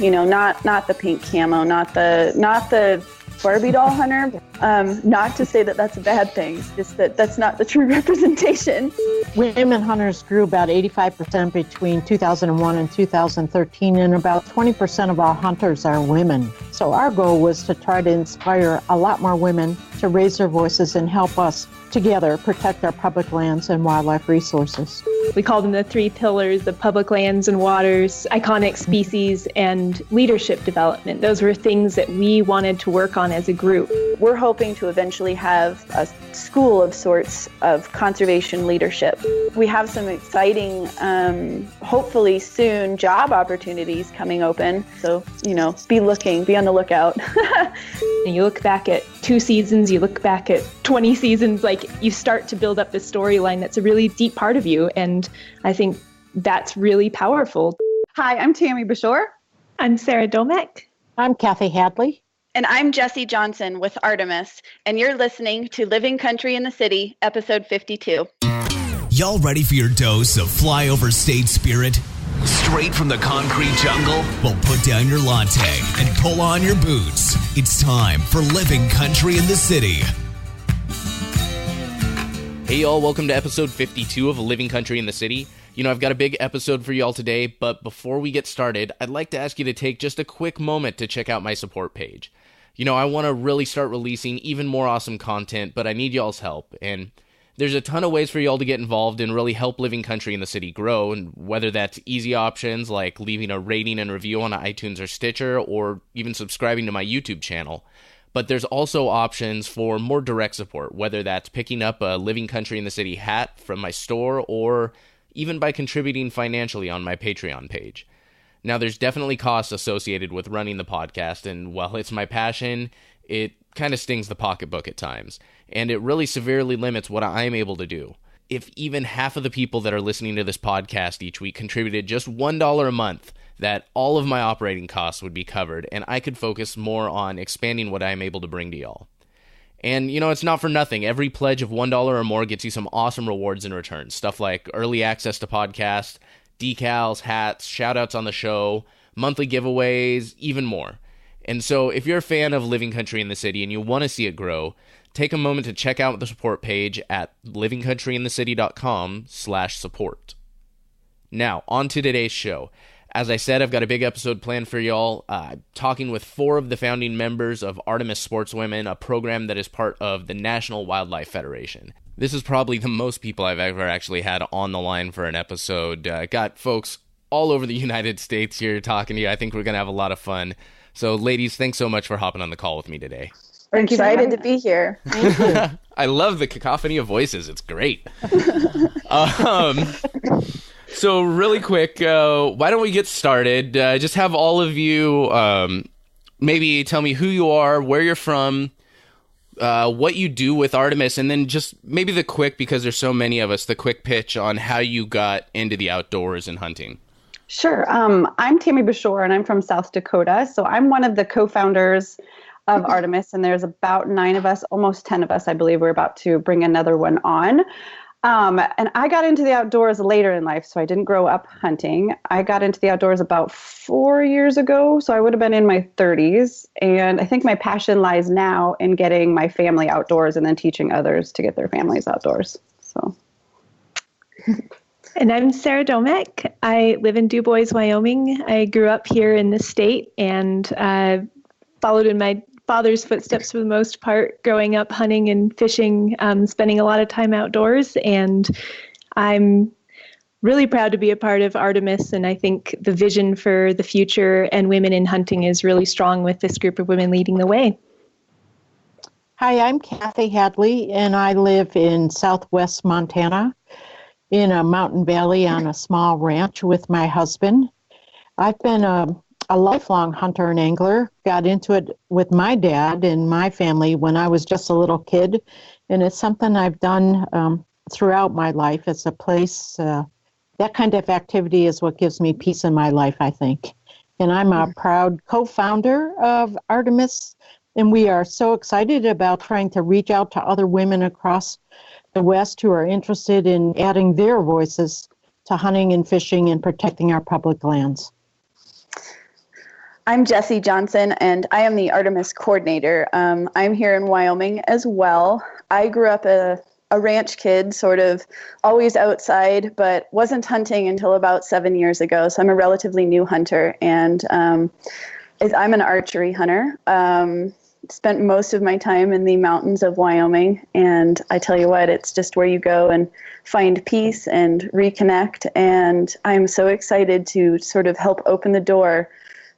not the pink camo, not the Barbie doll hunter. Not to say that that's a bad thing, just that that's not the true representation. Women hunters grew about 85% between 2001 and 2013, and about 20% of all hunters are women. So our goal was to try to inspire a lot more women to raise their voices and help us together protect our public lands and wildlife resources. We call them the three pillars of public lands and waters, iconic species, and leadership development. Those were things that we wanted to work on as a group. We're hoping to eventually have a school of sorts of conservation leadership. We have some exciting, hopefully soon, job opportunities coming open. So, be on the lookout. You look back at 2 seasons, you look back at 20 seasons, you start to build up this storyline that's a really deep part of you. And I think that's really powerful. Hi, I'm Tammy Bashore. I'm Sara Domek. I'm Kathy Hadley. And I'm Jessi Johnson with Artemis, and you're listening to Living Country in the City, episode 52. Y'all ready for your dose of flyover state spirit? Straight from the concrete jungle? Well, put down your latte and pull on your boots. It's time for Living Country in the City. Hey y'all, welcome to episode 52 of Living Country in the City. I've got a big episode for y'all today, but before we get started, I'd like to ask you to take just a quick moment to check out my support page. I want to really start releasing even more awesome content, but I need y'all's help, and there's a ton of ways for y'all to get involved and really help Living Country in the City grow, and whether that's easy options like leaving a rating and review on iTunes or Stitcher, or even subscribing to my YouTube channel. But there's also options for more direct support, whether that's picking up a Living Country in the City hat from my store, or even by contributing financially on my Patreon page. Now, there's definitely costs associated with running the podcast, and while it's my passion, it kind of stings the pocketbook at times, and it really severely limits what I'm able to do. If even half of the people that are listening to this podcast each week contributed just $1 a month, that all of my operating costs would be covered, and I could focus more on expanding what I'm able to bring to y'all. And, it's not for nothing. Every pledge of $1 or more gets you some awesome rewards in return. Stuff like early access to podcasts, decals, hats, shout-outs on the show, monthly giveaways, even more. And so if you're a fan of Living Country in the City and you want to see it grow, take a moment to check out the support page at livingcountryinthecity.com/support. Now, on to today's show. As I said, I've got a big episode planned for y'all, talking with 4 of the founding members of Artemis Sportswomen, a program that is part of the National Wildlife Federation. This is probably the most people I've ever actually had on the line for an episode. Got folks all over the United States here talking to you. I think we're going to have a lot of fun. So, ladies, thanks so much for hopping on the call with me today. We're excited to be here. Thank you. I love the cacophony of voices. It's great. So really quick, why don't we get started? Just have all of you maybe tell me who you are, where you're from, what you do with Artemis, and then just maybe because there's so many of us, the quick pitch on how you got into the outdoors and hunting. Sure. I'm Tammy Bashore, and I'm from South Dakota. So I'm one of the co-founders of Artemis, and there's about 9 of us, almost 10 of us, I believe. We're about to bring another one on. And I got into the outdoors later in life, so I didn't grow up hunting. I got into the outdoors about 4 years ago, so I would have been in my 30s. And I think my passion lies now in getting my family outdoors and then teaching others to get their families outdoors. So. And I'm Sara Domek. I live in Du Bois, Wyoming. I grew up here in the state and followed in my father's footsteps for the most part, growing up hunting and fishing, spending a lot of time outdoors. And I'm really proud to be a part of Artemis. And I think the vision for the future and women in hunting is really strong with this group of women leading the way. Hi, I'm Kathy Hadley, and I live in southwest Montana in a mountain valley on a small ranch with my husband. I've been a lifelong hunter and angler, got into it with my dad and my family when I was just a little kid, and it's something I've done throughout my life. It's a place, that kind of activity is what gives me peace in my life, I think. And I'm a proud co-founder of Artemis, and we are so excited about trying to reach out to other women across the West who are interested in adding their voices to hunting and fishing and protecting our public lands. I'm Jessi Johnson, and I am the Artemis coordinator. I'm here in Wyoming as well. I grew up a ranch kid, sort of always outside, but wasn't hunting until about 7 years ago. So I'm a relatively new hunter, and I'm an archery hunter. Spent most of my time in the mountains of Wyoming, and I tell you what, it's just where you go and find peace and reconnect. And I'm so excited to sort of help open the door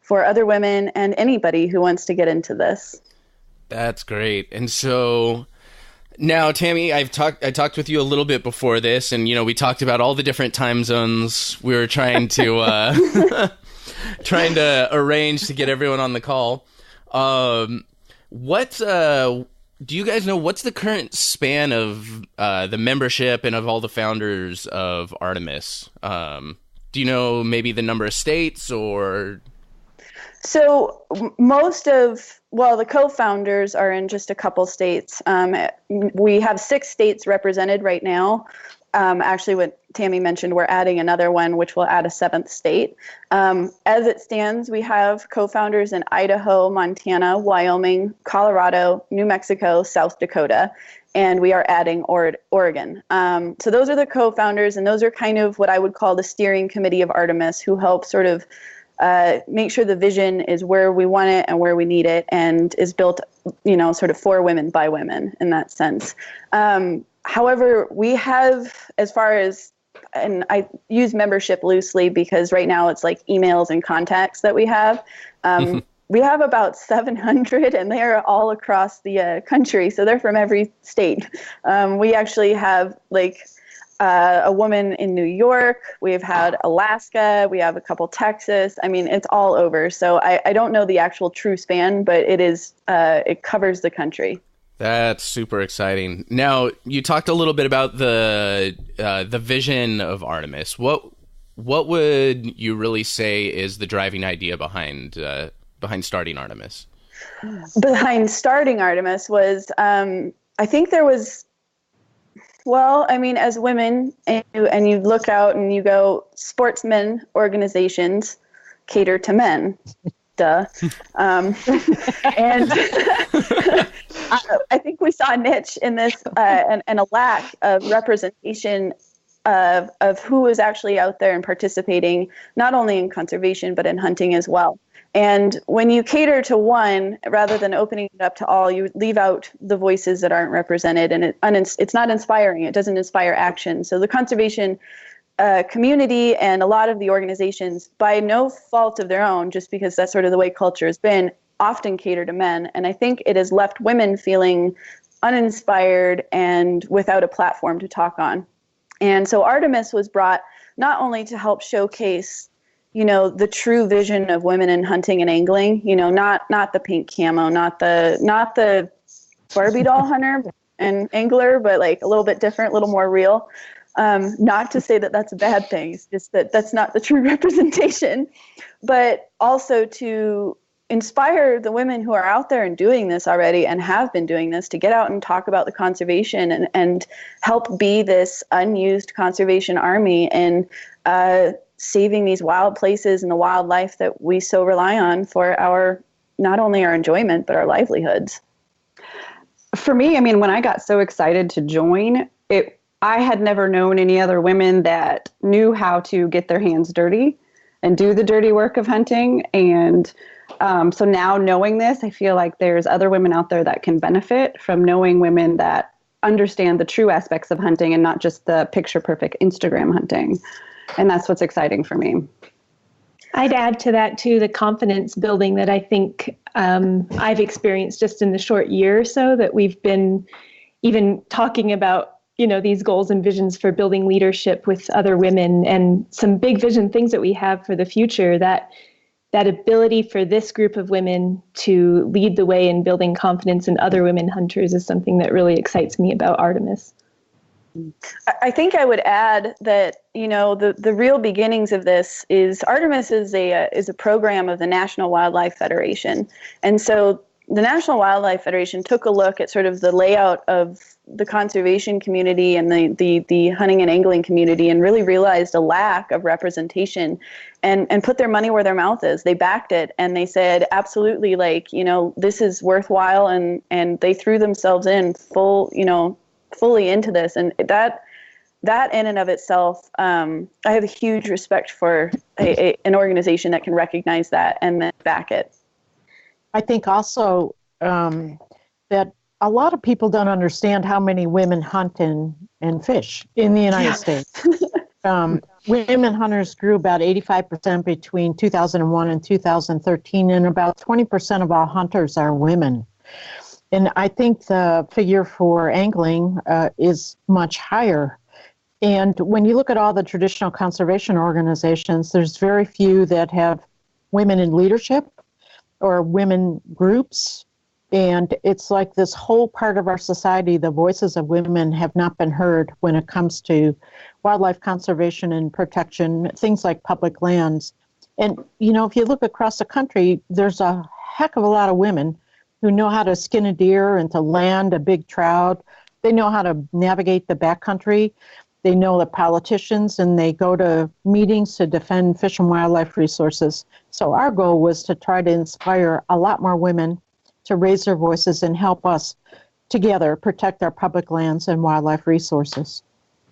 for other women and anybody who wants to get into this. That's great. And so now, Tammy, I talked with you a little bit before this, and we talked about all the different time zones we were trying to trying to arrange to get everyone on the call. Do you guys know what's the current span of the membership and of all the founders of Artemis? Do you know maybe the number of states or? So the co-founders are in just a couple states. We have 6 states represented right now. Actually, what Tammy mentioned, we're adding another one, which will add a 7th state. As it stands, we have co-founders in Idaho, Montana, Wyoming, Colorado, New Mexico, South Dakota, and we are adding Oregon. So those are the co-founders, and those are kind of what I would call the steering committee of Artemis, who help sort of make sure the vision is where we want it and where we need it, and is built, sort of for women by women in that sense. However, we have, as far as, and I use membership loosely because right now it's like emails and contacts that we have. We have about 700, and they are all across the country. So they're from every state. We actually have a woman in New York. We've had Alaska. We have a couple Texas. I mean, it's all over. So I don't know the actual true span, but it covers the country. That's super exciting. Now, you talked a little bit about the vision of Artemis. What would you really say is the driving idea behind starting Artemis? Behind starting Artemis was, I think there was, as women, and you look out and you go, sportsmen organizations cater to men. Duh. And I think we saw a niche in this and a lack of representation of who is actually out there and participating, not only in conservation, but in hunting as well. And when you cater to one, rather than opening it up to all, you leave out the voices that aren't represented, and it's not inspiring. It doesn't inspire action. So the conservation community and a lot of the organizations, by no fault of their own, just because that's sort of the way culture has been, often cater to men. And I think it has left women feeling uninspired and without a platform to talk on. And so Artemis was brought not only to help showcase, the true vision of women in hunting and angling, not the pink camo, not the Barbie doll hunter and angler, but like a little bit different, a little more real. Not to say that that's a bad thing. It's just that that's not the true representation, but also to inspire the women who are out there and doing this already and have been doing this to get out and talk about the conservation and help be this unused conservation army and saving these wild places and the wildlife that we so rely on for not only our enjoyment, but our livelihoods. For me, when I got so excited to join, I had never known any other women that knew how to get their hands dirty and do the dirty work of hunting. And so now knowing this, I feel like there's other women out there that can benefit from knowing women that understand the true aspects of hunting and not just the picture-perfect Instagram hunting. And that's what's exciting for me. I'd add to that, too, the confidence building that I think I've experienced just in the short year or so that we've been even talking about, these goals and visions for building leadership with other women and some big vision things that we have for the future, that ability for this group of women to lead the way in building confidence in other women hunters is something that really excites me about Artemis. I think I would add that, the real beginnings of this is Artemis is a program of the National Wildlife Federation. And so the National Wildlife Federation took a look at sort of the layout of the conservation community and the hunting and angling community, and really realized a lack of representation, and put their money where their mouth is. They backed it, and they said, absolutely, like, this is worthwhile, and they threw themselves in fully into this. And that in and of itself, I have a huge respect for an organization that can recognize that and then back it. I think also that a lot of people don't understand how many women hunt and fish in the United States. Women hunters grew about 85% between 2001 and 2013, and about 20% of all hunters are women. And I think the figure for angling is much higher. And when you look at all the traditional conservation organizations, there's very few that have women in leadership or women groups. And it's like this whole part of our society, the voices of women have not been heard when it comes to wildlife conservation and protection, things like public lands. And, if you look across the country, there's a heck of a lot of women who know how to skin a deer and to land a big trout. They know how to navigate the backcountry. They know the politicians, and they go to meetings to defend fish and wildlife resources. So our goal was to try to inspire a lot more women to raise their voices and help us together protect our public lands and wildlife resources.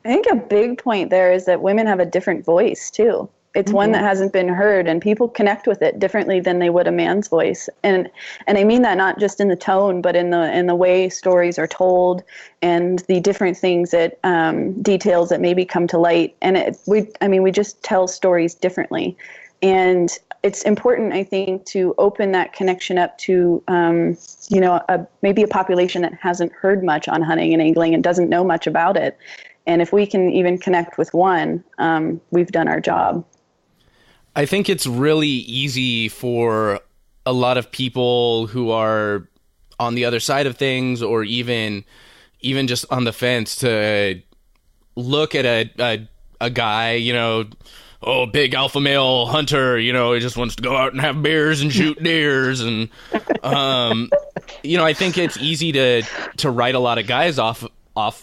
I think a big point there is that women have a different voice too. It's one that hasn't been heard, and people connect with it differently than they would a man's voice. And I mean that not just in the tone, but in the way stories are told and the different things that details that maybe come to light. And we just tell stories differently. And it's important, I think, to open that connection up to, maybe a population that hasn't heard much on hunting and angling and doesn't know much about it. And if we can even connect with one, we've done our job. I think it's really easy for a lot of people who are on the other side of things, or even just on the fence, to look at a guy, big alpha male hunter, he just wants to go out and have beers and shoot deers. And, I think it's easy to write a lot of guys off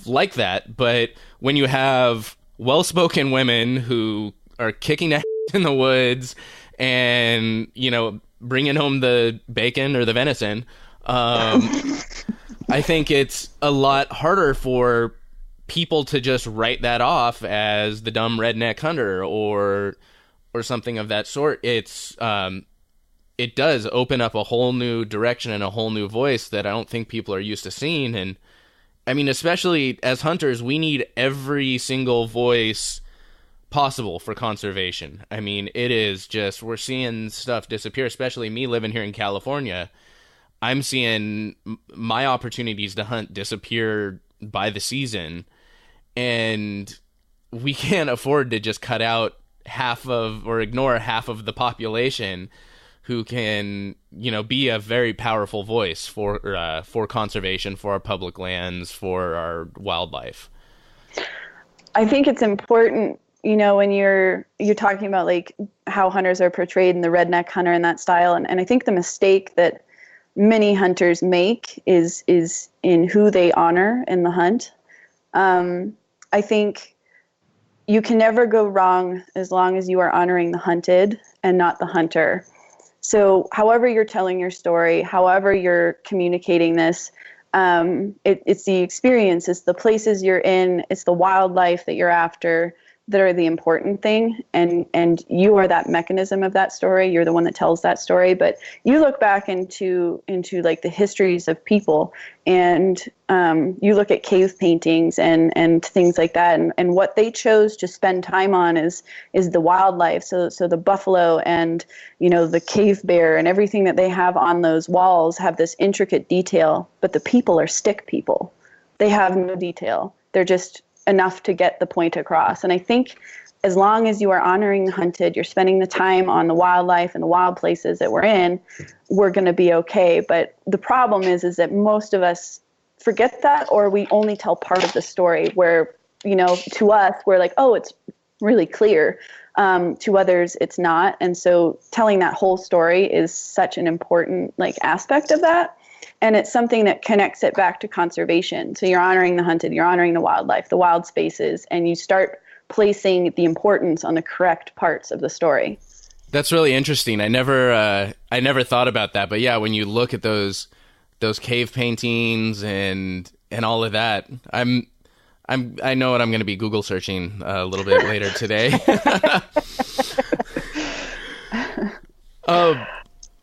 like that. But when you have well-spoken women who are kicking ass in the woods and, bringing home the bacon or the venison, I think it's a lot harder for people to just write that off as the dumb redneck hunter or something of that sort. It does open up a whole new direction and a whole new voice that I don't think people are used to seeing. And I mean, especially as hunters, we need every single voice possible for conservation. I mean, it is just, we're seeing stuff disappear, especially me living here in California. I'm seeing my opportunities to hunt disappear by the season, and we can't afford to just cut out ignore half of the population who can, be a very powerful voice for conservation, for our public lands, for our wildlife. I think it's important, when you're talking about like how hunters are portrayed in the redneck hunter and that style. And I think the mistake that many hunters make is in who they honor in the hunt. I think you can never go wrong as long as you are honoring the hunted and not the hunter. So however you're telling your story, however you're communicating this, it's the experience, it's the places you're in, it's the wildlife that you're after that are the important thing. And you are that mechanism of that story. You're the one that tells that story. But you look back into like the histories of people, and you look at cave paintings and things like that. And what they chose to spend time on is the wildlife. So the buffalo and, the cave bear and everything that they have on those walls have this intricate detail, but the people are stick people. They have no detail. They're just enough to get the point across. And I think as long as you are honoring the hunted, you're spending the time on the wildlife and the wild places that we're in, we're going to be okay. But the problem is that most of us forget that, or we only tell part of the story where, to us, we're like, oh, it's really clear. To others, it's not. And so telling that whole story is such an important aspect of that. And it's something that connects it back to conservation. So you're honoring the hunted, you're honoring the wildlife, the wild spaces, and you start placing the importance on the correct parts of the story. That's really interesting. I never thought about that. But yeah, when you look at those cave paintings and all of that, I know what I'm going to be Google searching a little bit later today.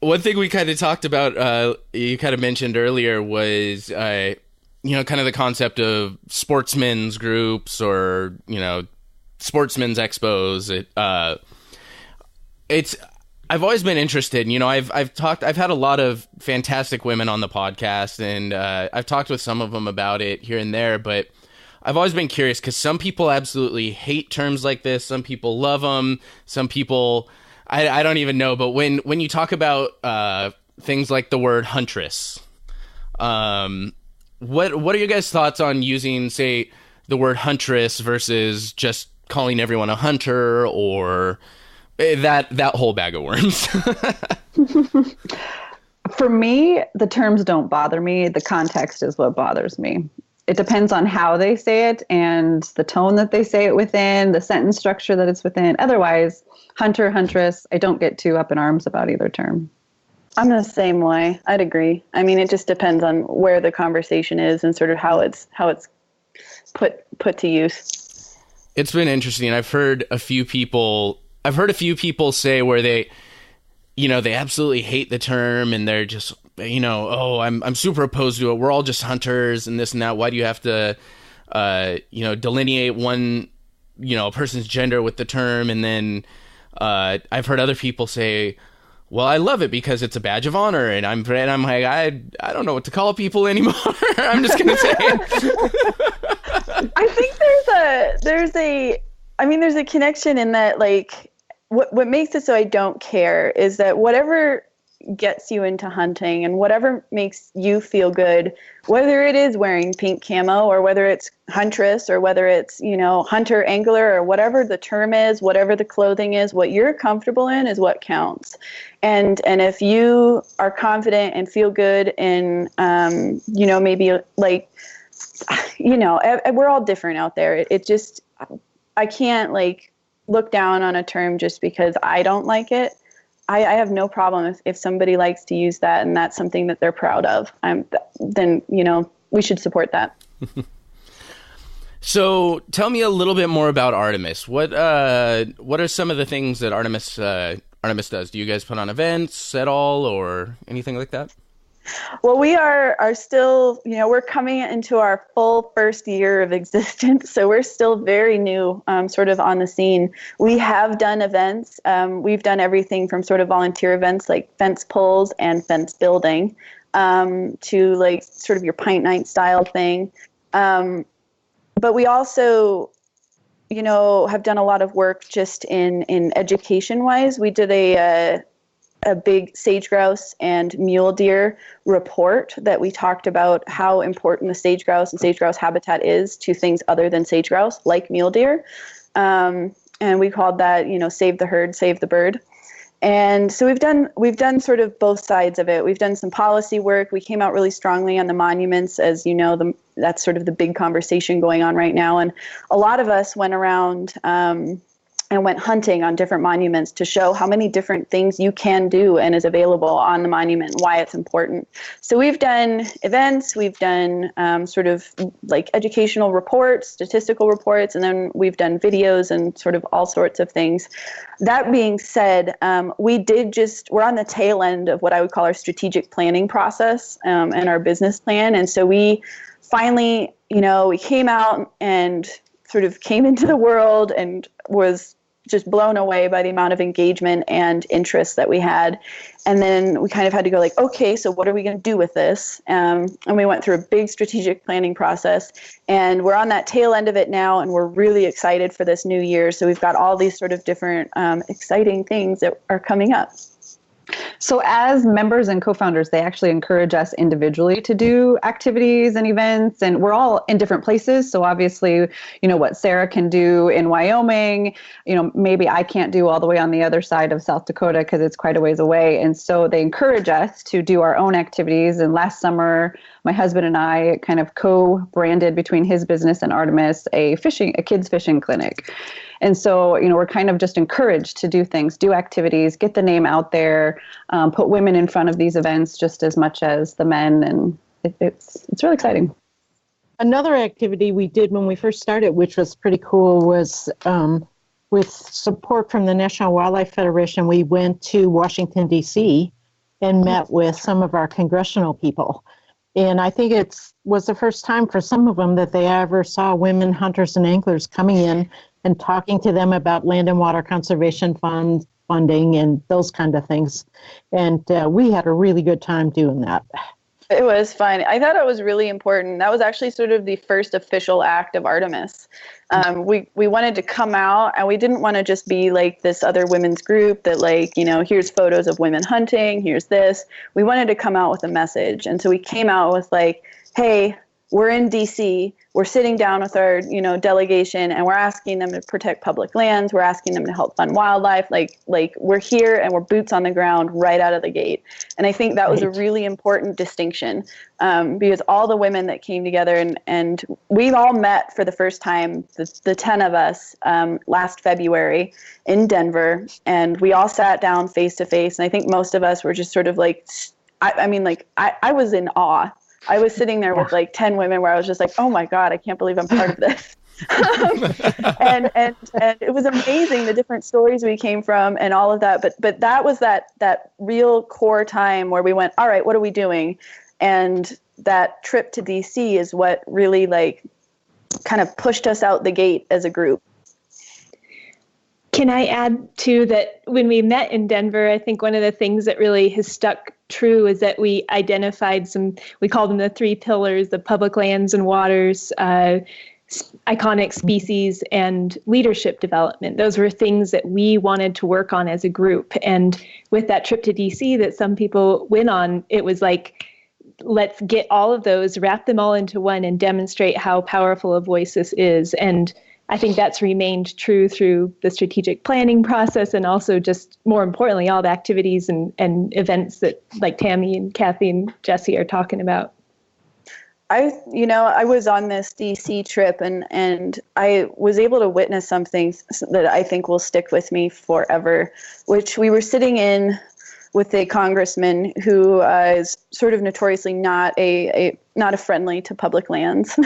One thing we kind of talked about, you kind of mentioned earlier, was kind of the concept of sportsmen's groups or sportsmen's expos. I've always been interested. I've had a lot of fantastic women on the podcast, and I've talked with some of them about it here and there, but I've always been curious because some people absolutely hate terms like this. Some people love them. Some people, I don't even know. But when you talk about things like the word huntress, what are your guys' thoughts on using, say, the word huntress versus just calling everyone a hunter, or that whole bag of worms? For me, the terms don't bother me. The context is what bothers me. It depends on how they say it and the tone that they say it within, the sentence structure that it's within. Otherwise, hunter, huntress, I don't get too up in arms about either term. I'm the same way. I'd agree. I mean, it just depends on where the conversation is and sort of how it's put to use. It's been interesting. I've heard a few people say where they absolutely hate the term, and they're just, I'm super opposed to it. We're all just hunters and this and that. Why do you have to, delineate one, a person's gender with the term? And then I've heard other people say, well, I love it because it's a badge of honor. And I'm like, I don't know what to call people anymore. I'm just going to say it. I think there's a connection in that, like, what makes it so I don't care is that whatever gets you into hunting and whatever makes you feel good, whether it is wearing pink camo or whether it's huntress or whether it's, hunter angler or whatever the term is, whatever the clothing is, what you're comfortable in is what counts. And if you are confident and feel good in, maybe like, we're all different out there. It just, I can't look down on a term just because I don't like it. I have no problem if somebody likes to use that and that's something that they're proud of. Then we should support that. So tell me a little bit more about Artemis. What are some of the things that Artemis does? Do you guys put on events at all or anything like that? Well, we are still, we're coming into our full first year of existence, so we're still very new, sort of on the scene. We have done events. We've done everything from sort of volunteer events like fence pulls and fence building, to like sort of your pint night style thing. But we also, have done a lot of work just in education wise. We did a big sage grouse and mule deer report that we talked about how important the sage grouse and sage grouse habitat is to things other than sage grouse, like mule deer. And we called that, save the herd, save the bird. And so we've done sort of both sides of it. We've done some policy work. We came out really strongly on the monuments, as that's sort of the big conversation going on right now. And a lot of us went around, and went hunting on different monuments to show how many different things you can do and is available on the monument and why it's important. So we've done events, we've done sort of like educational reports, statistical reports, and then we've done videos and sort of all sorts of things. That being said, we're on the tail end of what I would call our strategic planning process and our business plan. And so we finally, we came out and sort of came into the world and was just blown away by the amount of engagement and interest that we had. And then we kind of had to go like, okay, so what are we going to do with this? And we went through a big strategic planning process, and we're on that tail end of it now, and we're really excited for this new year. So we've got all these sort of different exciting things that are coming up. So as members and co-founders, they actually encourage us individually to do activities and events, and we're all in different places. So obviously, what Sara can do in Wyoming, maybe I can't do all the way on the other side of South Dakota because it's quite a ways away. And so they encourage us to do our own activities. And last summer, my husband and I kind of co-branded between his business and Artemiss a kids fishing clinic. And so, we're kind of just encouraged to do things, do activities, get the name out there, put women in front of these events just as much as the men. And it's really exciting. Another activity we did when we first started, which was pretty cool, was with support from the National Wildlife Federation, we went to Washington, D.C. and met with some of our congressional people. And I think it was the first time for some of them that they ever saw women hunters and anglers coming in and talking to them about land and water conservation funding and those kind of things. And we had a really good time doing that. It was fun. I thought it was really important. That was actually sort of the first official act of Artemis. We wanted to come out, and we didn't want to just be like this other women's group that here's photos of women hunting, here's this. We wanted to come out with a message. And so we came out with hey, we're in DC, we're sitting down with our, delegation, and we're asking them to protect public lands. We're asking them to help fund wildlife. Like we're here and we're boots on the ground right out of the gate. And I think that was a really important distinction because all the women that came together and we've all met for the first time, the 10 of us last February in Denver, and we all sat down face to face. And I think most of us were just sort of I was in awe. I was sitting there with 10 women where I was just like, oh my God, I can't believe I'm part of this. and it was amazing, the different stories we came from and all of that. But that was that real core time where we went, all right, what are we doing? And that trip to DC is what really kind of pushed us out the gate as a group. Can I add too that when we met in Denver, I think one of the things that really has stuck true is that we identified we called them the 3 pillars, the public lands and waters, iconic species, and leadership development. Those were things that we wanted to work on as a group. And with that trip to DC that some people went on, it was let's get all of those, wrap them all into one, and demonstrate how powerful a voice this is. And I think that's remained true through the strategic planning process, and also just more importantly, all the activities and events that Tammy and Kathy and Jessi are talking about. I was on this DC trip and I was able to witness something that I think will stick with me forever, which we were sitting in with a congressman who is sort of notoriously not a friendly to public lands.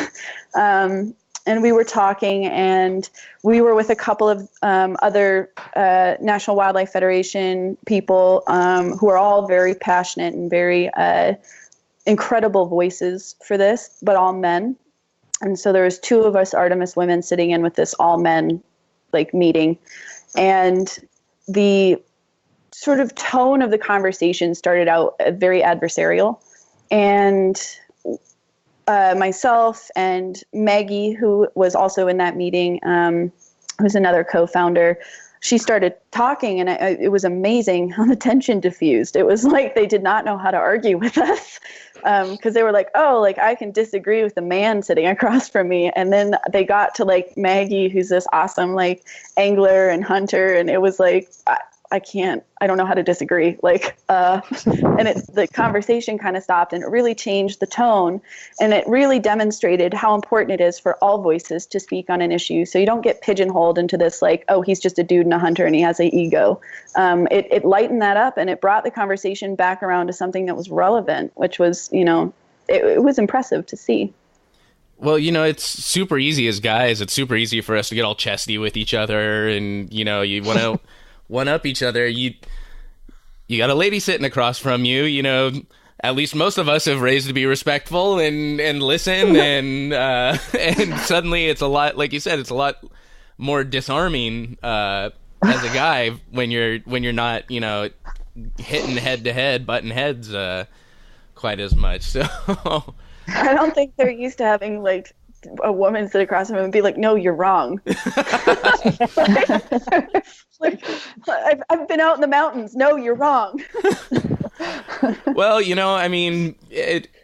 And we were talking, and we were with a couple of other National Wildlife Federation people who are all very passionate and very incredible voices for this, but all men. And so there was 2 of us Artemis women sitting in with this all men meeting. And the sort of tone of the conversation started out very adversarial. And myself and Maggie, who was also in that meeting, who's another co-founder, she started talking, and it was amazing how the tension diffused. It was like they did not know how to argue with us because they were like, oh, I can disagree with the man sitting across from me. And then they got to Maggie, who's this awesome angler and hunter, and it was I don't know how to disagree. And the conversation kind of stopped, and it really changed the tone, and it really demonstrated how important it is for all voices to speak on an issue. So you don't get pigeonholed into this oh, he's just a dude and a hunter and he has an ego. It lightened that up, and it brought the conversation back around to something that was relevant, which was, it was impressive to see. Well, it's super easy as guys. It's super easy for us to get all chesty with each other, and, you want to one up each other. You got a lady sitting across from you, at least most of us have raised to be respectful and listen, and suddenly it's a lot, like you said, it's a lot more disarming as a guy when you're not, hitting head to head, butting heads quite as much. So I don't think they're used to having a woman sit across from him and be like, no, you're wrong. like, I've been out in the mountains. No, you're wrong. Well, I mean,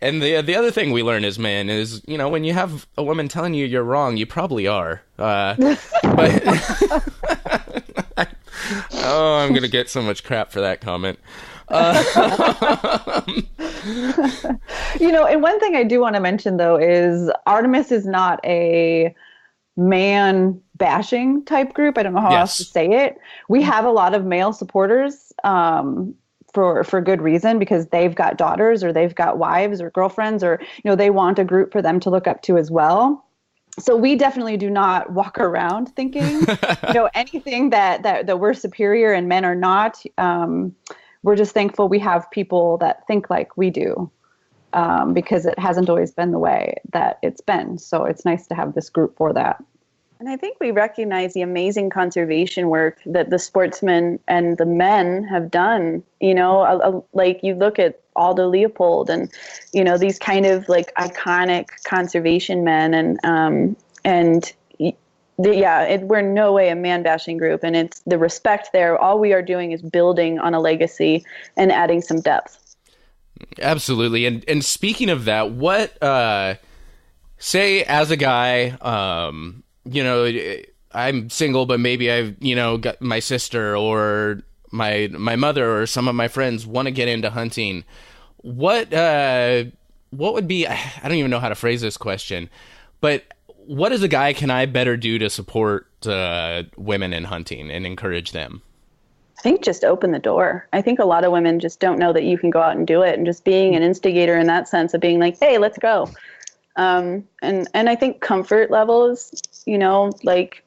and the other thing we learn as men is, when you have a woman telling you you're wrong, you probably are. But oh, I'm going to get so much crap for that comment. And one thing I do want to mention, though, is Artemis is not a man bashing type group. I don't know how else to say it. We have a lot of male supporters for good reason, because they've got daughters or they've got wives or girlfriends, or, they want a group for them to look up to as well. So we definitely do not walk around thinking, anything that we're superior and men are not. We're just thankful we have people that think like we do, because it hasn't always been the way that it's been. So it's nice to have this group for that. And I think we recognize the amazing conservation work that the sportsmen and the men have done. Like you look at Aldo Leopold and, these kind of like iconic conservation men, we're in no way a man-bashing group, and it's the respect there. All we are doing is building on a legacy and adding some depth. Absolutely. And speaking of that, what, say as a guy, I'm single, but maybe I've, got my sister or my mother or some of my friends want to get into hunting. What would be, I don't even know how to phrase this question, but what as a guy can I better do to support women in hunting and encourage them? I think just open the door. I think a lot of women just don't know that you can go out and do it, and just being an instigator in that sense of being like, hey, let's go. And I think comfort levels, like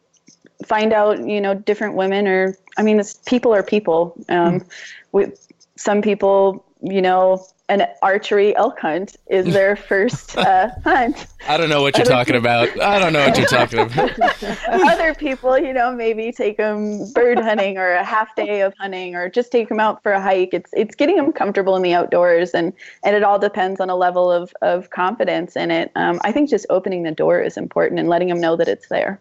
find out, different women people are people. With some people, an archery elk hunt is their first hunt. I don't know what you're talking about. Other people, maybe take them bird hunting or a half day of hunting, or just take them out for a hike. It's getting them comfortable in the outdoors, and it all depends on a level of confidence in it. I think just opening the door is important and letting them know that it's there.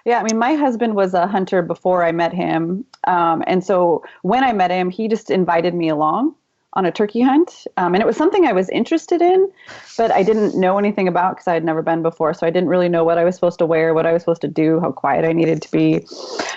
Yeah, I mean, my husband was a hunter before I met him. And so when I met him, he just invited me along on a turkey hunt. And it was something I was interested in, but I didn't know anything about because I had never been before. So I didn't really know what I was supposed to wear, what I was supposed to do, how quiet I needed to be.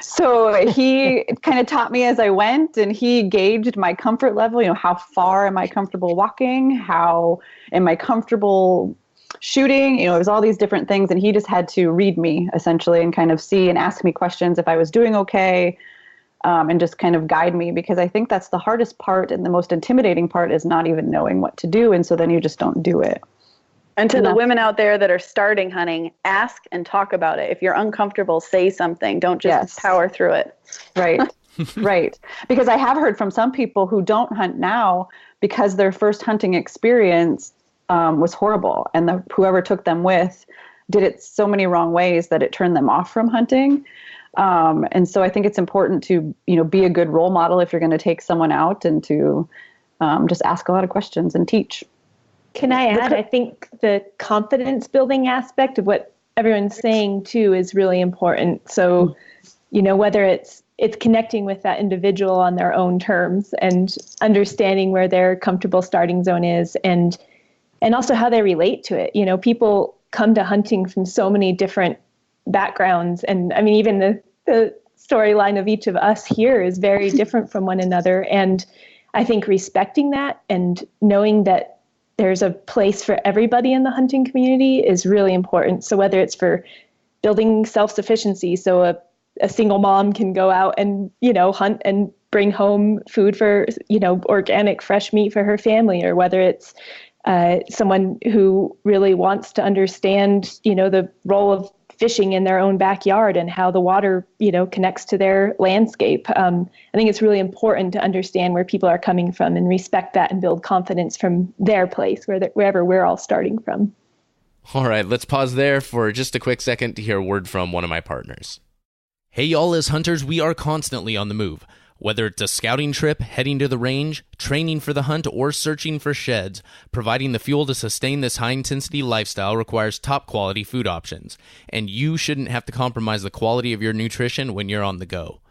So he kind of taught me as I went, and he gauged my comfort level. How far am I comfortable walking? How am I comfortable shooting? It was all these different things. And he just had to read me essentially and kind of see and ask me questions if I was doing okay. And just kind of guide me, because I think that's the hardest part and the most intimidating part is not even knowing what to do. And so then you just don't do it. And to the women out there that are starting hunting, ask and talk about it. If you're uncomfortable, say something. Don't just power through it. Right. Right. Because I have heard from some people who don't hunt now because their first hunting experience was horrible. And whoever took them with did it so many wrong ways that it turned them off from hunting. And so I think it's important to, be a good role model if you're going to take someone out, and to just ask a lot of questions and teach. Can I add? I think the confidence building aspect of what everyone's saying too is really important. So, whether it's connecting with that individual on their own terms and understanding where their comfortable starting zone is, and also how they relate to it. People come to hunting from so many different backgrounds, and I mean, even the storyline of each of us here is very different from one another. And I think respecting that and knowing that there's a place for everybody in the hunting community is really important. So whether it's for building self-sufficiency, so a single mom can go out and, hunt and bring home food for, organic fresh meat for her family, or whether it's someone who really wants to understand, the role of fishing in their own backyard and how the water, connects to their landscape. I think it's really important to understand where people are coming from and respect that and build confidence from their place, wherever we're all starting from. All right, let's pause there for just a quick second to hear a word from one of my partners. Hey y'all, as hunters, we are constantly on the move. Whether it's a scouting trip, heading to the range, training for the hunt, or searching for sheds, providing the fuel to sustain this high-intensity lifestyle requires top-quality food options, and you shouldn't have to compromise the quality of your nutrition when you're on the go.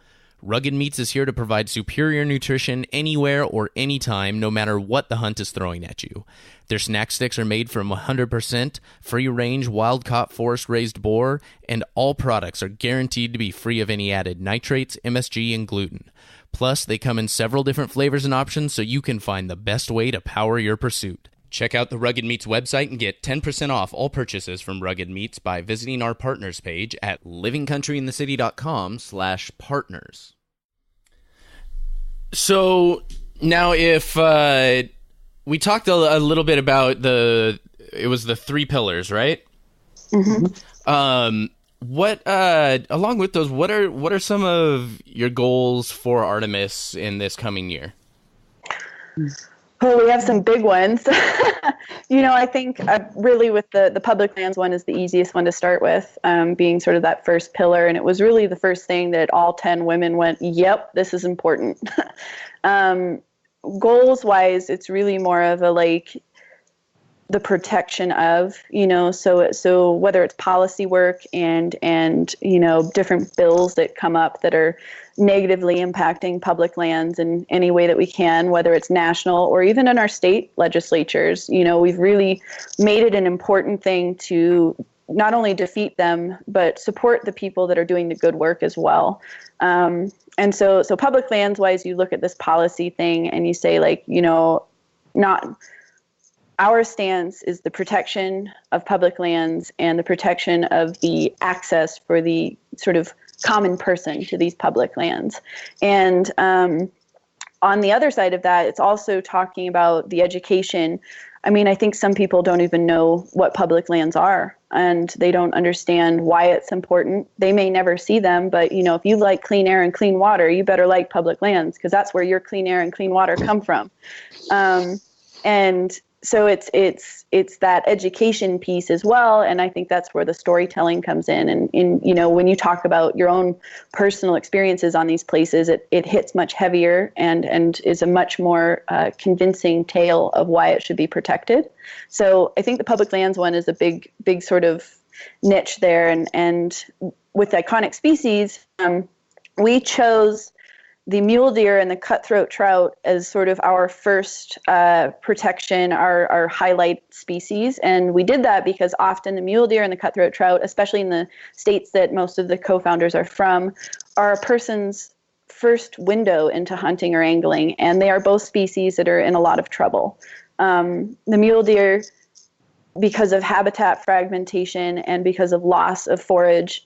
Rugged Meats is here to provide superior nutrition anywhere or anytime, no matter what the hunt is throwing at you. Their snack sticks are made from 100% free-range, wild-caught, forest-raised boar, and all products are guaranteed to be free of any added nitrates, MSG, and gluten. Plus, they come in several different flavors and options, so you can find the best way to power your pursuit. Check out the Rugged Meats website and get 10% off all purchases from Rugged Meats by visiting our partners page at livingcountryinthecity.com/partners. So now if we talked a little bit about the 3 pillars, right? Mm-hmm. What along with those, what are some of your goals for Artemis in this coming year? Oh, we have some big ones. I think really with the public lands one is the easiest one to start with, being sort of that first pillar. And it was really the first thing that all 10 women went, yep, this is important. Goals wise, it's really more of a the protection of, so whether it's policy work and different bills that come up that are negatively impacting public lands in any way that we can, whether it's national or even in our state legislatures, we've really made it an important thing to not only defeat them, but support the people that are doing the good work as well. And so public lands wise, you look at this policy thing and you say not our stance is the protection of public lands and the protection of the access for the sort of common person to these public lands. And on the other side of that, it's also talking about the education. I mean, I think some people don't even know what public lands are, and they don't understand why it's important. They may never see them, but if you like clean air and clean water, you better like public lands, because that's where your clean air and clean water come from. And so it's that education piece as well, and I think that's where the storytelling comes in. And when you talk about your own personal experiences on these places, it hits much heavier and is a much more convincing tale of why it should be protected. So I think the public lands one is a big sort of niche there. And with iconic species, we chose the mule deer and the cutthroat trout as sort of our first protection, our highlight species. And we did that because often the mule deer and the cutthroat trout, especially in the states that most of the co-founders are from, are a person's first window into hunting or angling. And they are both species that are in a lot of trouble. The mule deer, because of habitat fragmentation and because of loss of forage,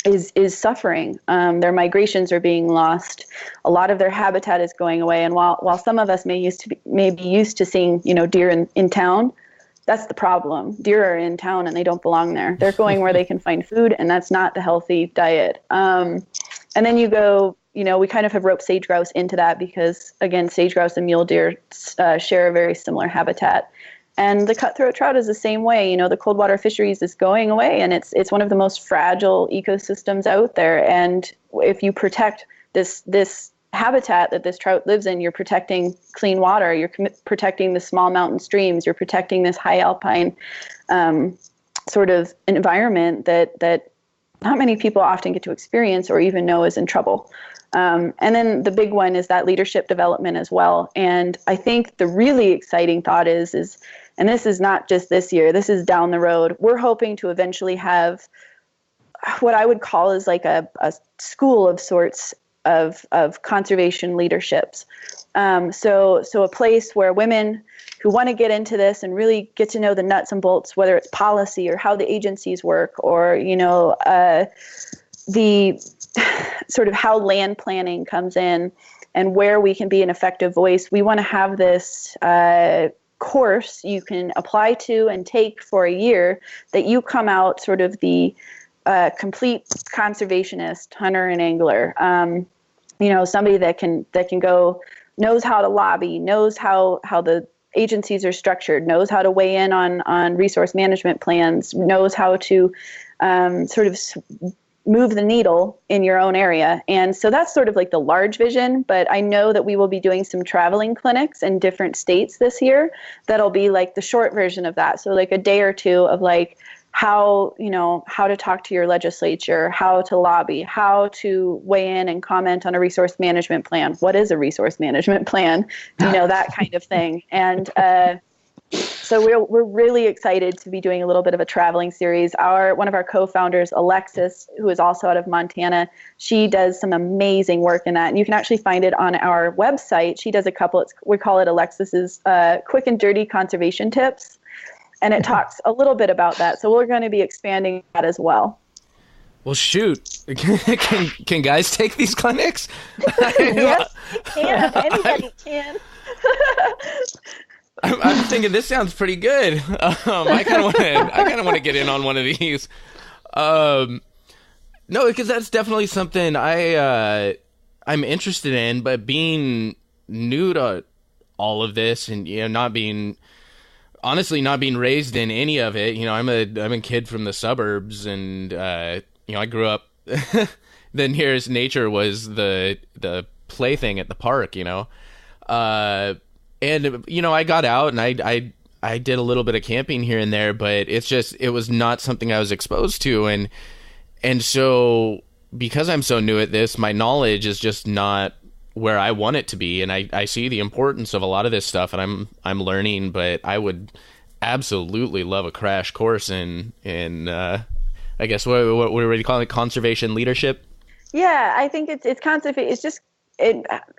is suffering. Their migrations are being lost. A lot of their habitat is going away. And while some of us may be used to seeing, deer in town, that's the problem. Deer are in town and they don't belong there. They're going where they can find food, and that's not the healthy diet. And then you go, we kind of have roped sage grouse into that because, again, sage grouse and mule deer share a very similar habitat. And the cutthroat trout is the same way. The cold water fisheries is going away, and it's one of the most fragile ecosystems out there. And if you protect this habitat that this trout lives in, you're protecting clean water, you're protecting the small mountain streams, you're protecting this high alpine sort of environment that not many people often get to experience or even know is in trouble. And then the big one is that leadership development as well. And I think the really exciting thought is, and this is not just this year, this is down the road, we're hoping to eventually have what I would call is like a school of sorts of conservation leaderships. So a place where women who want to get into this and really get to know the nuts and bolts, whether it's policy or how the agencies work, or, the sort of how land planning comes in and where we can be an effective voice. We want to have this course you can apply to and take for a year that you come out sort of the complete conservationist hunter and angler. Somebody that can go, knows how to lobby, knows how the agencies are structured, knows how to weigh in on resource management plans, knows how to sort of move the needle in your own area. And so that's sort of like the large vision, but I know that we will be doing some traveling clinics in different states this year that'll be like the short version of that. So like a day or two of like how to talk to your legislature, how to lobby, how to weigh in and comment on a resource management plan. What is a resource management plan? That kind of thing. And so we're really excited to be doing a little bit of a traveling series. One of our co-founders, Alexis, who is also out of Montana, she does some amazing work in that. And you can actually find it on our website. She does a couple, we call it Alexis's Quick and Dirty Conservation Tips. And it talks a little bit about that. So we're going to be expanding that as well. Well, shoot. Can guys take these clinics? Yes, can. Anybody can. I'm thinking this sounds pretty good. I kind of want to get in on one of these. No, because that's definitely something I'm interested in. But being new to all of this, and not being raised in any of it, I'm a kid from the suburbs, and I grew up. The nearest nature was the plaything at the park, And, I got out and I did a little bit of camping here and there, but it was not something I was exposed to. And so because I'm so new at this, my knowledge is just not where I want it to be. And I see the importance of a lot of this stuff, and I'm learning, but I would absolutely love a crash course in I guess what are we calling it? Conservation leadership? Yeah, I think it's conservation. It's just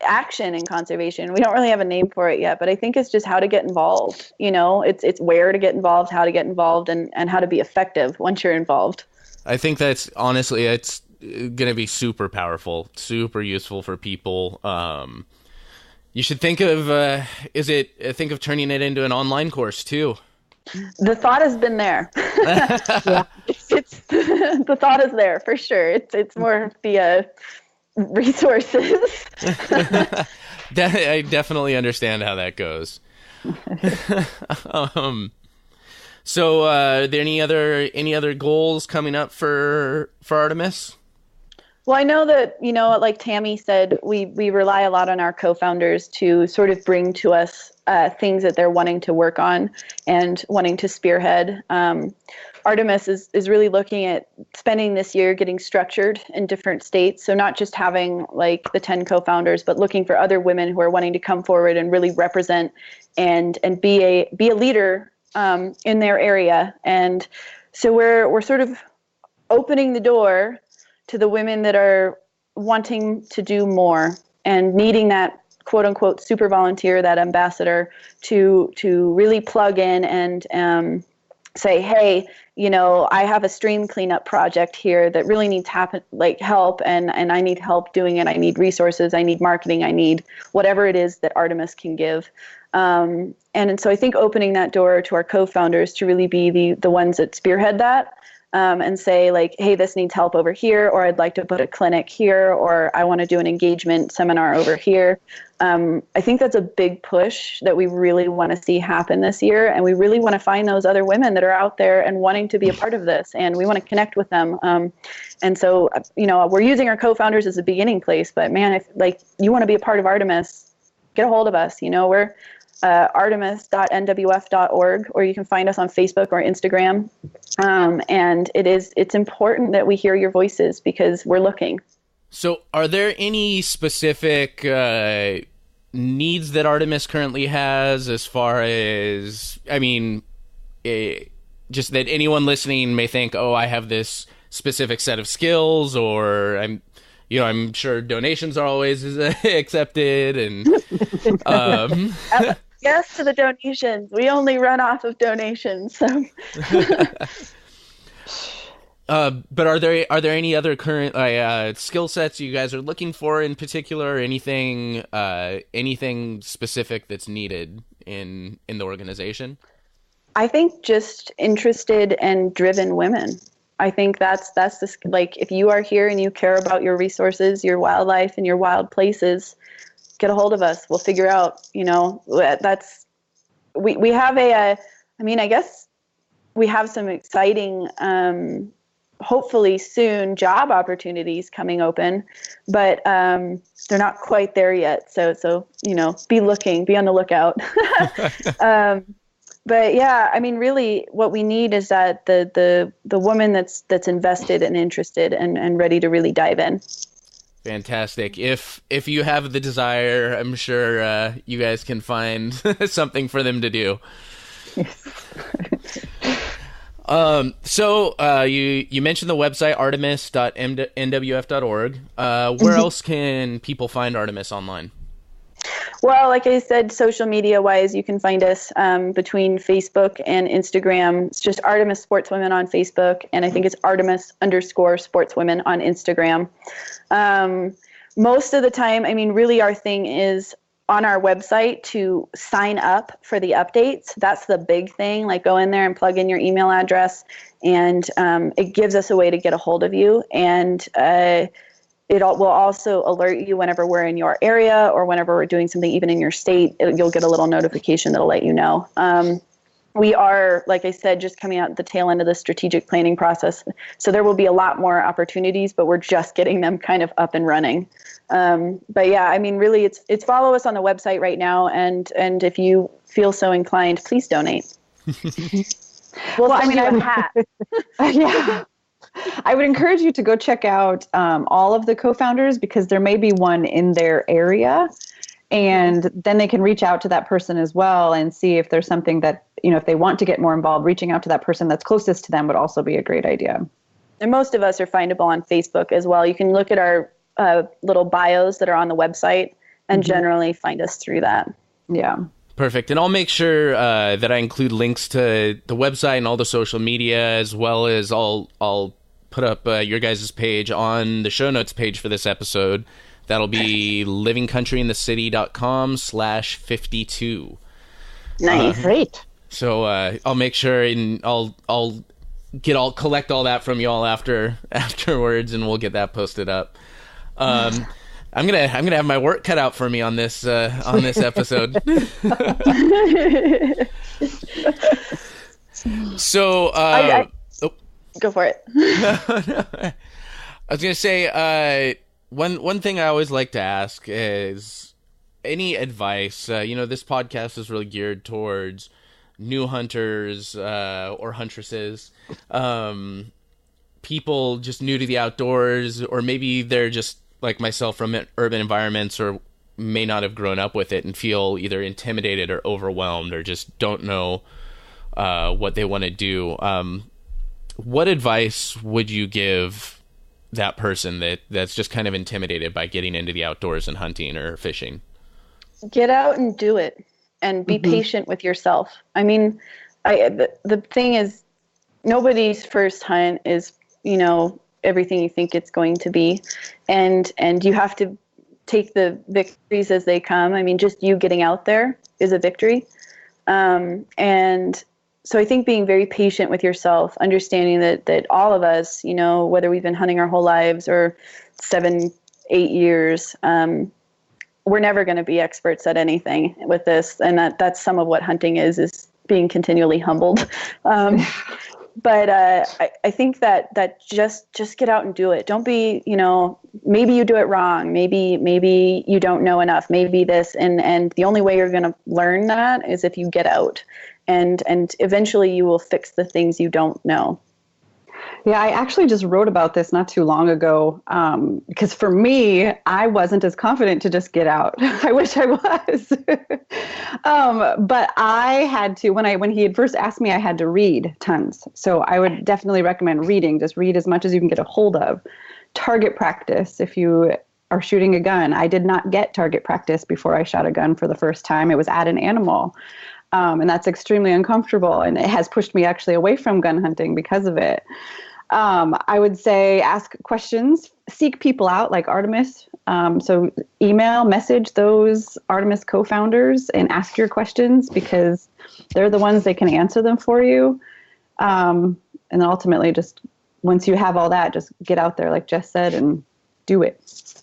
action in conservation. We don't really have a name for it yet, but I think it's just how to get involved. It's where to get involved, how to get involved, and how to be effective once you're involved. I think that's honestly, it's going to be super powerful, super useful for people. You should think of turning it into an online course too. The thought has been there. Yeah, it's the thought is there for sure. It's more of the resources. I definitely understand how that goes. So are there any other goals coming up for Artemis? Well, I know that, like Tammy said, we rely a lot on our co-founders to sort of bring to us things that they're wanting to work on and wanting to spearhead. Artemis is really looking at spending this year getting structured in different states. So not just having like the 10 co-founders, but looking for other women who are wanting to come forward and really represent and be a leader in their area. And so we're sort of opening the door to the women that are wanting to do more and needing that quote unquote super volunteer, that ambassador to really plug in and say, hey, I have a stream cleanup project here that really needs help, and I need help doing it. I need resources. I need marketing. I need whatever it is that Artemis can give. And so I think opening that door to our co-founders to really be the ones that spearhead that. And say like, hey, this needs help over here, or I'd like to put a clinic here, or I want to do an engagement seminar over here. I think that's a big push that we really want to see happen this year. And we really want to find those other women that are out there and wanting to be a part of this. And we want to connect with them. And so, we're using our co-founders as a beginning place, but man, if like you want to be a part of Artemis, get a hold of us. We're artemis.nwf.org, or you can find us on Facebook or Instagram. And it's important that we hear your voices because we're looking. So are there any specific needs that Artemis currently has, as far as, just that anyone listening may think, oh, I have this specific set of skills, or I'm sure donations are always accepted, and yes to the donations. We only run off of donations. So. But are there any other current skill sets you guys are looking for in particular, or anything specific that's needed in the organization? I think just interested and driven women. I think that's if you are here and you care about your resources, your wildlife, and your wild places, get a hold of us. We'll figure out, we have I guess we have some exciting hopefully soon job opportunities coming open, but they're not quite there yet. So be on the lookout. But yeah, I mean, really, what we need is that the woman that's invested and interested and ready to really dive in. Fantastic. If you have the desire, I'm sure you guys can find something for them to do. Yes. So you mentioned the website artemis.nwf.org. Where else can people find Artemis online? Well, like I said, social media wise, you can find us between Facebook and Instagram. It's just Artemis Sportswomen on Facebook, and I think it's Artemis_Sportswomen on Instagram. Most of the time, I mean, really our thing is on our website to sign up for the updates. That's the big thing. Like, go in there and plug in your email address, and it gives us a way to get a hold of you. And it will also alert you whenever we're in your area or whenever we're doing something even in your state. You'll get a little notification that'll let you know. We are, like I said, just coming out at the tail end of the strategic planning process. So there will be a lot more opportunities, but we're just getting them kind of up and running. But yeah, I mean, really, it's follow us on the website right now. And if you feel so inclined, please donate. Well, I mean, I have a hat. Yeah. I would encourage you to go check out all of the co-founders, because there may be one in their area, and then they can reach out to that person as well and see if there's something that, if they want to get more involved, reaching out to that person that's closest to them would also be a great idea. And most of us are findable on Facebook as well. You can look at our little bios that are on the website and generally find us through that. Yeah. Perfect. And I'll make sure that I include links to the website and all the social media, as well as I'll put up your guys' page on the show notes page for this episode. That'll be livingcountryinthecity.com/52. Nice. Great. So I'll make sure, and I'll collect all that from you all afterwards, and we'll get that posted up. I'm gonna have my work cut out for me on this episode. So go for it. I was gonna say one thing I always like to ask is any advice. This podcast is really geared towards new hunters or huntresses, people just new to the outdoors, or maybe they're just like myself from urban environments, or may not have grown up with it and feel either intimidated or overwhelmed, or just don't know what they want to do. What advice would you give that person that's just kind of intimidated by getting into the outdoors and hunting or fishing? Get out and do it, and be patient with yourself. I mean, the thing is, nobody's first hunt is, everything you think it's going to be, and you have to take the victories as they come. I mean, just you getting out there is a victory. And so I think being very patient with yourself, understanding that all of us, whether we've been hunting our whole lives or 7-8 years, we're never going to be experts at anything with this. And that's some of what hunting is being continually humbled. But I think that just get out and do it. Don't be, maybe you do it wrong. Maybe you don't know enough. Maybe this. And the only way you're going to learn that is if you get out. And eventually you will fix the things you don't know. Yeah, I actually just wrote about this not too long ago, because for me, I wasn't as confident to just get out. I wish I was. But I had to, when he had first asked me, I had to read tons. So I would definitely recommend reading. Just read as much as you can get a hold of. Target practice if you are shooting a gun. I did not get target practice before I shot a gun for the first time. It was at an animal. And that's extremely uncomfortable. And it has pushed me actually away from gun hunting because of it. I would say ask questions, seek people out like Artemis. So message those Artemis co-founders and ask your questions, because they're the ones that can answer them for you. And then ultimately, just once you have all that, just get out there, like Jess said, and do it.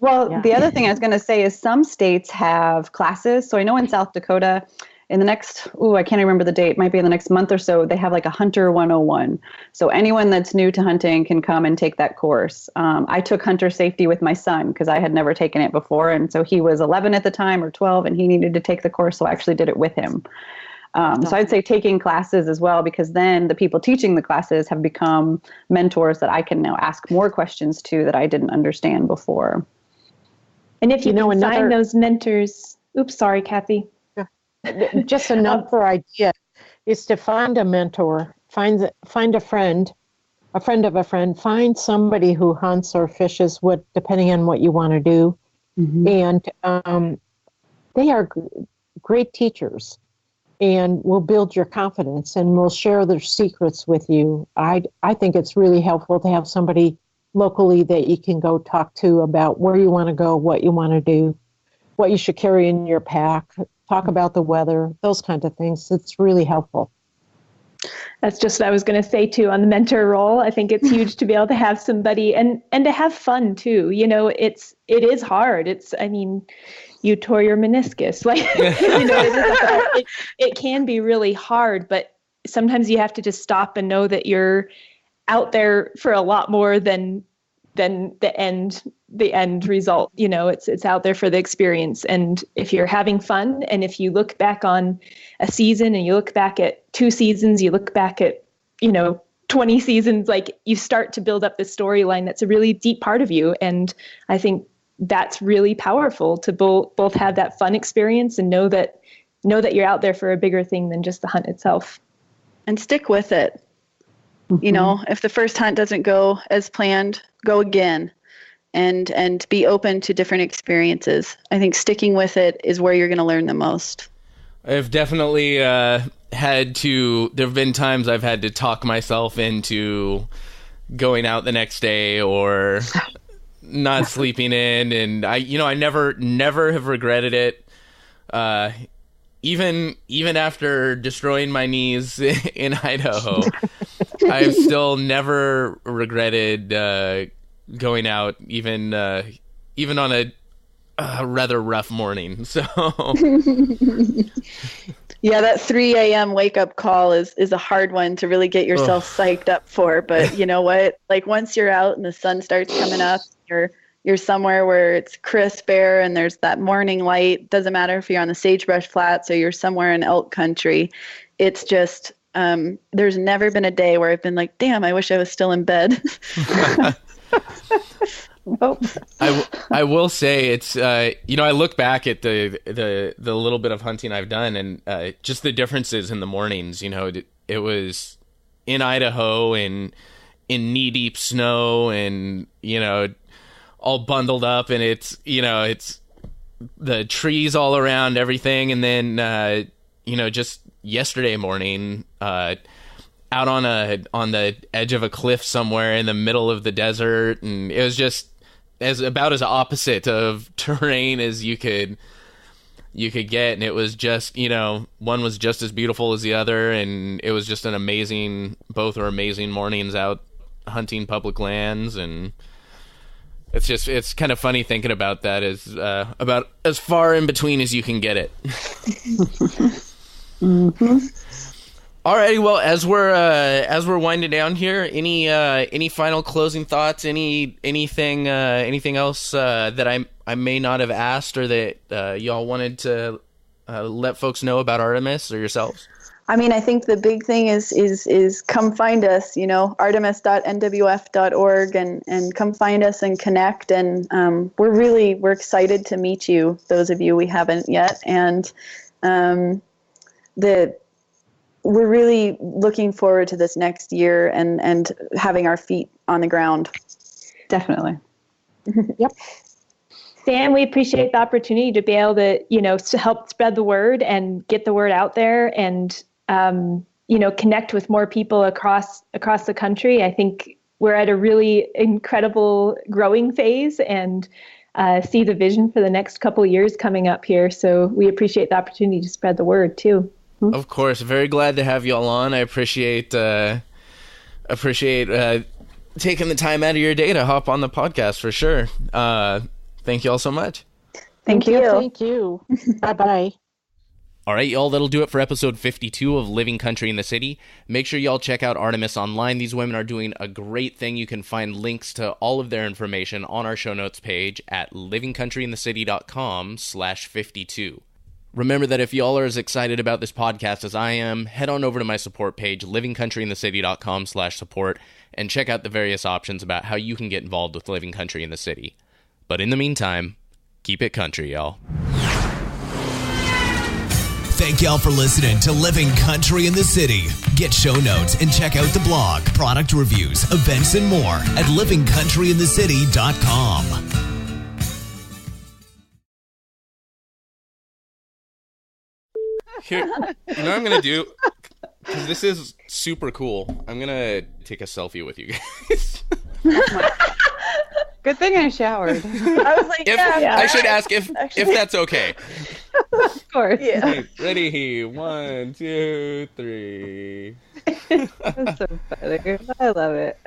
Well, The other thing I was going to say is some states have classes. So I know in South Dakota, in the next, I can't remember the date, might be in the next month or so, they have like a Hunter 101. So anyone that's new to hunting can come and take that course. I took hunter safety with my son because I had never taken it before. And so he was 11 at the time or 12 and he needed to take the course. So I actually did it with him. So I'd say taking classes as well, because then the people teaching the classes have become mentors that I can now ask more questions to that I didn't understand before. And if you can find those mentors, oops, sorry, Kathy. Just another idea is to find a mentor, find a friend of a friend, find somebody who hunts or fishes, depending on what you want to do. Mm-hmm. And they are great teachers and will build your confidence and will share their secrets with you. I think it's really helpful to have somebody locally that you can go talk to about where you want to go, what you want to do, what you should carry in your pack, talk about the weather, those kinds of things. It's really helpful. That's just what I was going to say too on the mentor role. I think it's huge to be able to have somebody and to have fun too. You know, it is hard. You tore your meniscus. Like, it can be really hard, but sometimes you have to just stop and know that you're out there for a lot more than the end result. You know, it's out there for the experience. And if you're having fun, and if you look back on a season and you look back at 2 seasons, you look back at, 20 seasons, like you start to build up this storyline that's a really deep part of you. And I think that's really powerful to both have that fun experience and know that you're out there for a bigger thing than just the hunt itself. And stick with it. Mm-hmm. If the first hunt doesn't go as planned, go again and be open to different experiences. I think sticking with it is where you're going to learn the most. I've definitely there have been times I've had to talk myself into going out the next day or not sleeping in. And I never have regretted it. Even after destroying my knees in Idaho, I've still never regretted going out, even on a rather rough morning. So, yeah, that 3 a.m. wake up call is a hard one to really get yourself psyched up for. But you know what? Like once you're out and the sun starts coming up, you're somewhere where it's crisp air and there's that morning light. Doesn't matter if you're on the sagebrush flats or you're somewhere in elk country. It's just, there's never been a day where I've been like, damn, I wish I was still in bed. I will say it's, I look back at the little bit of hunting I've done and just the differences in the mornings. It was in Idaho and in knee-deep snow and, all bundled up, and it's the trees all around everything. And then, just yesterday morning, out on the edge of a cliff somewhere in the middle of the desert. And it was just about as opposite of terrain as you could get. And it was just, one was just as beautiful as the other. And it was just both are amazing mornings out hunting public lands. And it's kind of funny thinking about that about as far in between as you can get it. Mm-hmm. Alrighty, well, as we're winding down here, any final closing thoughts? Anything else that I may not have asked or that y'all wanted to let folks know about Artemis or yourselves? I mean, I think the big thing is come find us, artemis.nwf.org and come find us and connect. And we're excited to meet you, those of you we haven't yet. And we're really looking forward to this next year and having our feet on the ground. Definitely. Yep. Sam, we appreciate the opportunity to be able to, to help spread the word and get the word out there and, connect with more people across the country. I think we're at a really incredible growing phase and see the vision for the next couple of years coming up here. So we appreciate the opportunity to spread the word too. Of course. Very glad to have you all on. I appreciate taking the time out of your day to hop on the podcast for sure. Thank you all so much. Thank you. Thank you. Bye-bye. All right, y'all, that'll do it for episode 52 of Living Country in the City. Make sure y'all check out Artemiss online. These women are doing a great thing. You can find links to all of their information on our show notes page at livingcountryinthecity.com/52. Remember that if y'all are as excited about this podcast as I am, head on over to my support page, livingcountryinthecity.com/support, and check out the various options about how you can get involved with Living Country in the City. But in the meantime, keep it country, y'all. Thank y'all for listening to Living Country in the City. Get show notes and check out the blog, product reviews, events, and more at livingcountryinthecity.com. Here, you know what I'm going to do? Because this is super cool. I'm going to take a selfie with you guys. Good thing I showered. I was like, I should ask if that's okay. Of course. Yeah. Ready? 1, 2, 3. That's so funny. I love it.